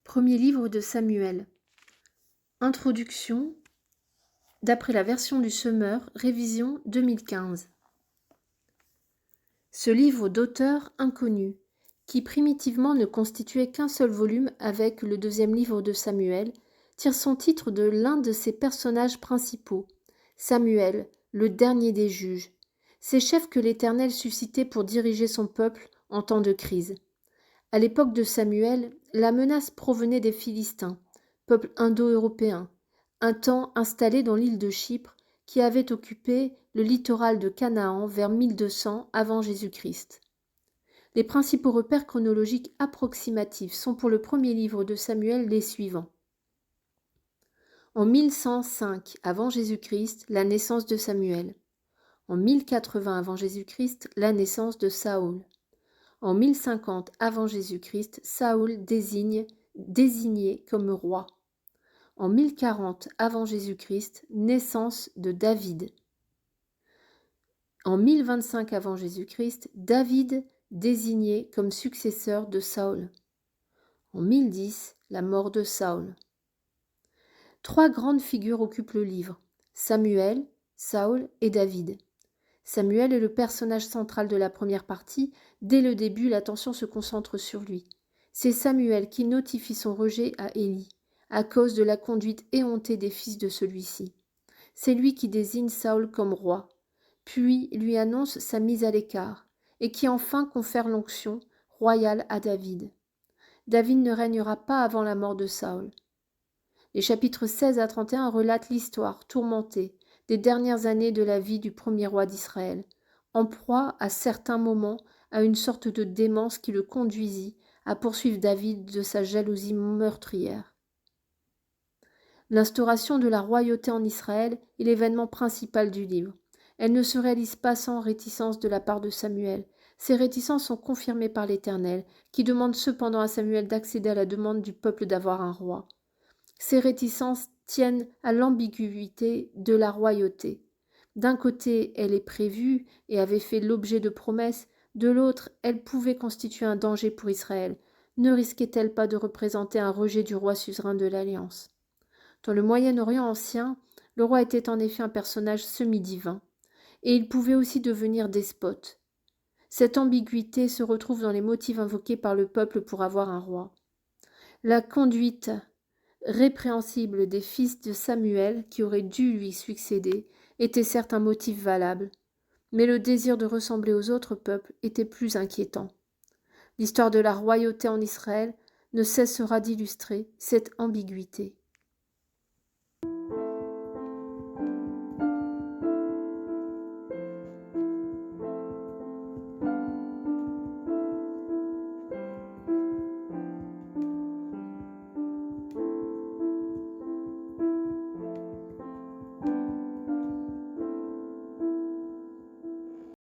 Premier livre de Samuel. Introduction, d'après la version du Semeur, révision 2015. Ce livre d'auteur inconnu, qui primitivement ne constituait qu'un seul volume avec le deuxième livre de Samuel, tire son titre de l'un de ses personnages principaux, Samuel, le dernier des juges, ces chefs que l'Éternel suscitait pour diriger son peuple en temps de crise. À l'époque de Samuel, la menace provenait des Philistins, peuple indo-européen, un temps installé dans l'île de Chypre, qui avait occupé le littoral de Canaan vers 1200 avant Jésus-Christ. Les principaux repères chronologiques approximatifs sont pour le premier livre de Samuel les suivants. En 1105 avant Jésus-Christ, la naissance de Samuel. En 1080 avant Jésus-Christ, la naissance de Saül. En 1050 avant Jésus-Christ, Saül désigné comme roi. En 1040 avant Jésus-Christ, naissance de David. En 1025 avant Jésus-Christ, David désigné comme successeur de Saül. En 1010, la mort de Saül. Trois grandes figures occupent le livre, Samuel, Saül et David. Samuel est le personnage central de la première partie. Dès le début, l'attention se concentre sur lui. C'est Samuel qui notifie son rejet à Élie, à cause de la conduite éhontée des fils de celui-ci. C'est lui qui désigne Saül comme roi, puis lui annonce sa mise à l'écart, et qui enfin confère l'onction royale à David. David ne régnera pas avant la mort de Saül. Les chapitres 16 à 31 relatent l'histoire tourmentée des dernières années de la vie du premier roi d'Israël, en proie à certains moments à une sorte de démence qui le conduisit à poursuivre David de sa jalousie meurtrière. L'instauration de la royauté en Israël est l'événement principal du livre. Elle ne se réalise pas sans réticence de la part de Samuel. Ces réticences sont confirmées par l'Éternel, qui demande cependant à Samuel d'accéder à la demande du peuple d'avoir un roi. Ces réticences tiennent à l'ambiguïté de la royauté. D'un côté, elle est prévue et avait fait l'objet de promesses, de l'autre, elle pouvait constituer un danger pour Israël. Ne risquait-elle pas de représenter un rejet du roi suzerain de l'Alliance? Dans le Moyen-Orient ancien, le roi était en effet un personnage semi-divin, et il pouvait aussi devenir despote. Cette ambiguïté se retrouve dans les motifs invoqués par le peuple pour avoir un roi. La conduite répréhensible des fils de Samuel, qui auraient dû lui succéder, était certes un motif valable, mais le désir de ressembler aux autres peuples était plus inquiétant. L'histoire de la royauté en Israël ne cessera d'illustrer cette ambiguïté.